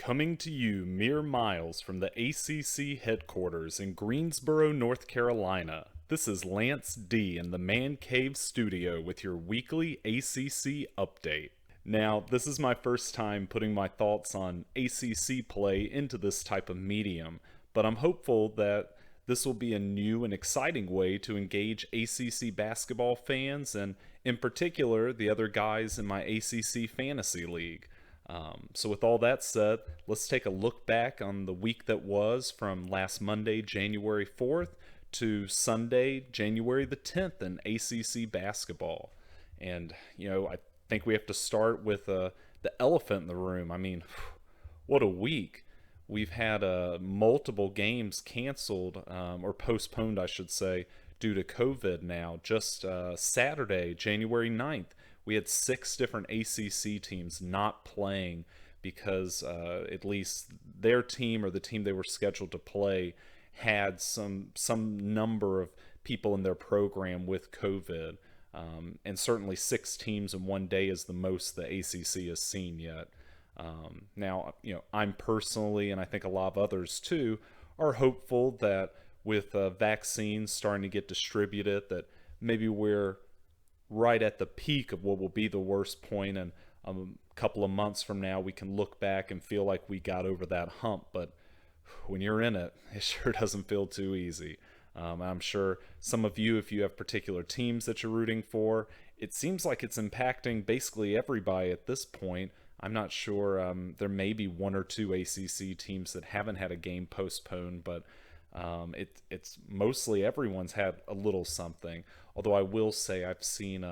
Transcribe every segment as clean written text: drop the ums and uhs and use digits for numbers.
Coming to you mere miles from the ACC headquarters in Greensboro, North Carolina, this is Lance D. in the Man Cave studio with your weekly ACC update. Now, this is my first time putting my thoughts on ACC play into this type of medium, but I'm hopeful that this will be a new and exciting way to engage ACC basketball fans and, in particular, the other guys in my ACC fantasy league. So with all that said, let's take a look back on the week that was from last Monday, January 4th to Sunday, January the 10th in ACC basketball. And, I think we have to start with the elephant in the room. I mean, what a week. We've had multiple games canceled, or postponed, I should say, due to COVID now. Just Saturday, January 9th, we had 6 different ACC teams not playing because at least their team or the team they were scheduled to play had some number of people in their program with COVID. And certainly 6 teams in one day is the most the ACC has seen yet. Now, I'm personally, and I think a lot of others too, are hopeful that with vaccines starting to get distributed, that maybe we're right at the peak of what will be the worst point, and a couple of months from now we can look back and feel like we got over that hump. But when you're in it, it sure doesn't feel too easy. I'm sure some of you, if you have particular teams that you're rooting for, it seems like it's impacting basically everybody at this point. I'm not sure. There may be 1 or 2 ACC teams that haven't had a game postponed, but it's mostly everyone's had a little something. Although I will say I've seen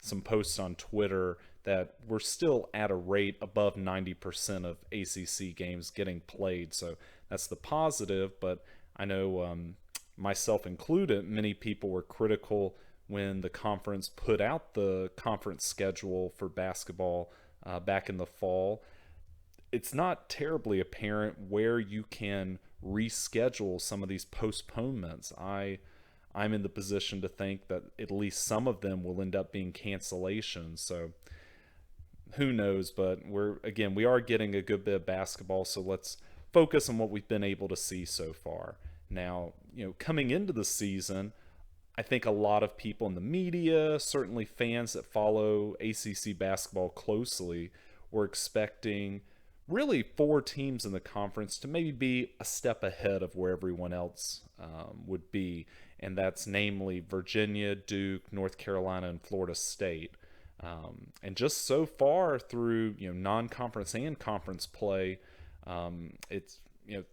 some posts on Twitter that we're still at a rate above 90% of ACC games getting played. So that's the positive, but I know myself included, many people were critical when the conference put out the conference schedule for basketball back in the fall. It's not terribly apparent where you can reschedule some of these postponements. I'm in the position to think that at least some of them will end up being cancellations. So who knows, but we are getting a good bit of basketball, so let's focus on what we've been able to see so far. Now, coming into the season, I think a lot of people in the media, certainly fans that follow ACC basketball closely, were expecting really 4 teams in the conference to maybe be a step ahead of where everyone else would be, and that's namely Virginia, Duke, North Carolina, and Florida State. And just so far through non-conference and conference play, it's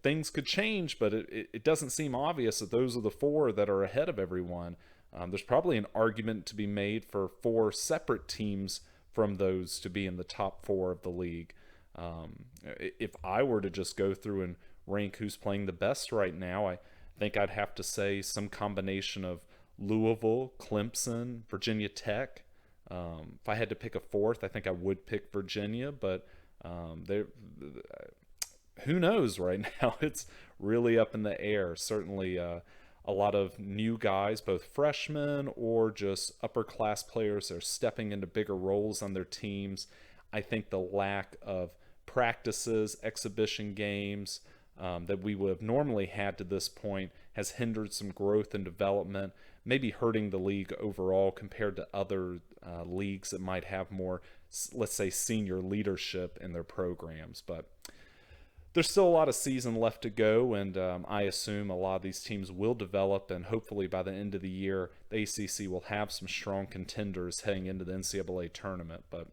things could change, but it doesn't seem obvious that those are the 4 that are ahead of everyone. There's probably an argument to be made for 4 separate teams from those to be in the top 4 of the league. If I were to just go through and rank who's playing the best right now, I think I'd have to say some combination of Louisville, Clemson, Virginia Tech. If I had to pick a 4th, I think I would pick Virginia, but who knows right now? It's really up in the air. Certainly a lot of new guys, both freshmen or just upper class players, are stepping into bigger roles on their teams. I think the lack of practices, exhibition games that we would have normally had to this point has hindered some growth and development, maybe hurting the league overall compared to other leagues that might have more, let's say, senior leadership in their programs. But there's still a lot of season left to go, and I assume a lot of these teams will develop, and hopefully by the end of the year, the ACC will have some strong contenders heading into the NCAA tournament. But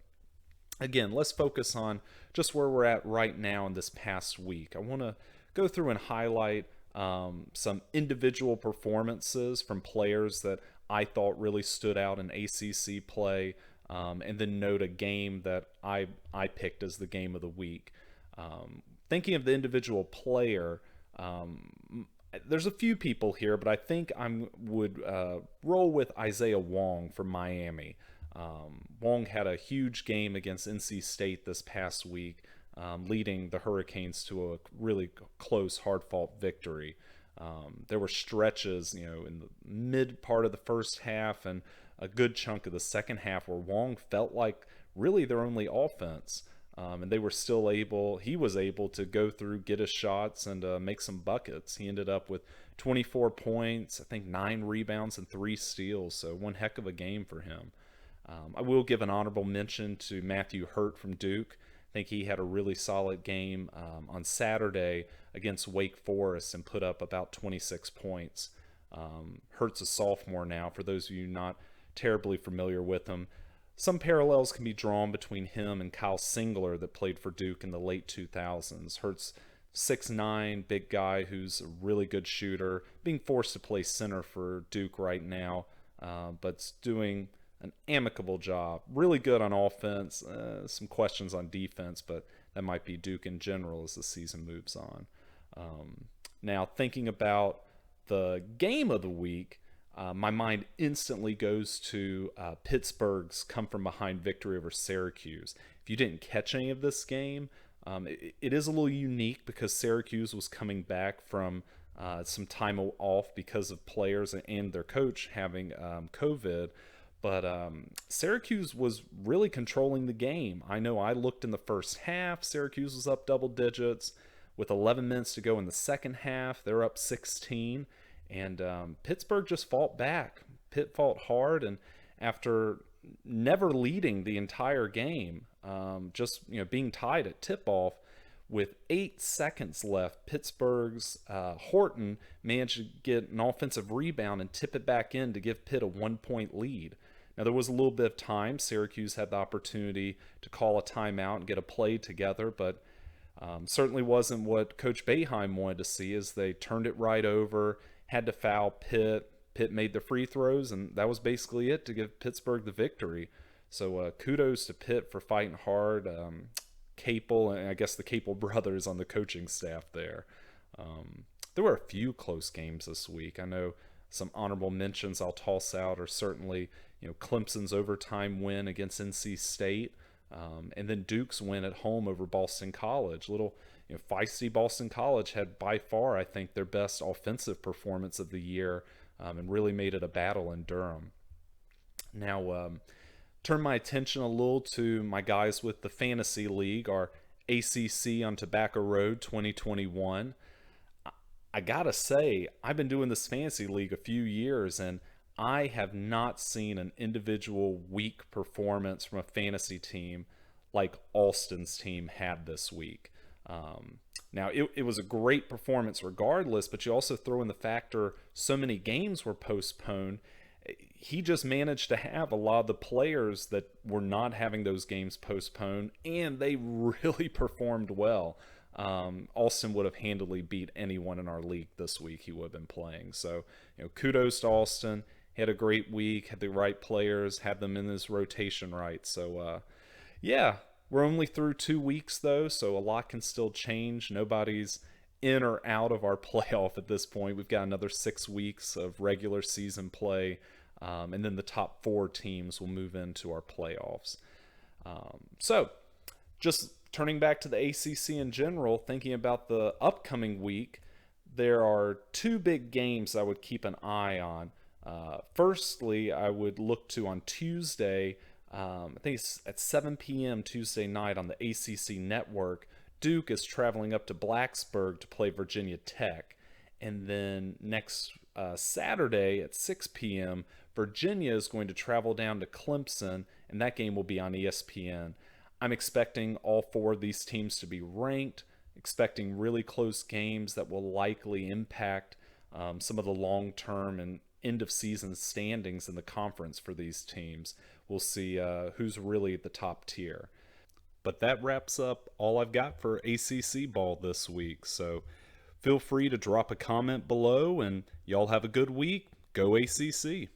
again, let's focus on just where we're at right now in this past week. I want to go through and highlight some individual performances from players that I thought really stood out in ACC play, and then note a game that I picked as the game of the week. Thinking of the individual player, there's a few people here, but I think I would roll with Isaiah Wong from Miami. Wong had a huge game against NC State this past week, leading the Hurricanes to a really close, hard-fought victory. There were stretches, in the mid part of the first half and a good chunk of the second half where Wong felt like really their only offense. And they were still able, he was able to go through, get his shots, and make some buckets. He ended up with 24 points, I think 9 rebounds, and 3 steals. So one heck of a game for him. I will give an honorable mention to Matthew Hurt from Duke. I think he had a really solid game on Saturday against Wake Forest and put up about 26 points. Hurt's a sophomore now, for those of you not terribly familiar with him. Some parallels can be drawn between him and Kyle Singler that played for Duke in the late 2000s. Hurt's 6'9", big guy who's a really good shooter, being forced to play center for Duke right now, but's doing an amicable job. Really good on offense, some questions on defense, but that might be Duke in general as the season moves on. Now, thinking about the game of the week, my mind instantly goes to Pittsburgh's come-from-behind victory over Syracuse. If you didn't catch any of this game, it is a little unique because Syracuse was coming back from some time off because of players and their coach having COVID. But Syracuse was really controlling the game. I know I looked in the first half. Syracuse was up double digits. With 11 minutes to go in the second half, they're up 16. And Pittsburgh just fought back. Pitt fought hard, and after never leading the entire game, just being tied at tip-off, with 8 seconds left, Pittsburgh's Horton managed to get an offensive rebound and tip it back in to give Pitt a 1-point lead. Now, there was a little bit of time. Syracuse had the opportunity to call a timeout and get a play together, but certainly wasn't what Coach Boeheim wanted to see, as they turned it right over, had to foul Pitt. Pitt made the free throws, and that was basically it to give Pittsburgh the victory. So kudos to Pitt for fighting hard. Capel, and I guess the Capel brothers on the coaching staff there. There were a few close games this week. I know some honorable mentions I'll toss out are certainly Clemson's overtime win against NC State, and then Duke's win at home over Boston College. Little feisty Boston College had by far, I think, their best offensive performance of the year, and really made it a battle in Durham. Now, turn my attention a little to my guys with the Fantasy League, our ACC on Tobacco Road 2021. I gotta say, I've been doing this Fantasy League a few years, and I have not seen an individual weak performance from a fantasy team like Alston's team had this week. Now, it was a great performance regardless, but you also throw in the factor so many games were postponed. He just managed to have a lot of the players that were not having those games postponed, and they really performed well. Alston would have handily beat anyone in our league this week he would have been playing. So, kudos to Alston. He had a great week, had the right players, had them in his rotation right. So, yeah, we're only through 2 weeks, though, so a lot can still change. Nobody's in or out of our playoff at this point. We've got another 6 weeks of regular season play, and then the top 4 teams will move into our playoffs. So, just turning back to the ACC in general, thinking about the upcoming week, there are 2 big games I would keep an eye on. Firstly, I would look to on Tuesday, I think it's at 7 p.m. Tuesday night on the ACC network. Duke is traveling up to Blacksburg to play Virginia Tech. And then next Saturday at 6 p.m., Virginia is going to travel down to Clemson, and that game will be on ESPN. I'm expecting all 4 of these teams to be ranked, expecting really close games that will likely impact some of the long-term and end-of-season standings in the conference for these teams. We'll see who's really at the top tier. But that wraps up all I've got for ACC ball this week. So feel free to drop a comment below, and y'all have a good week. Go ACC!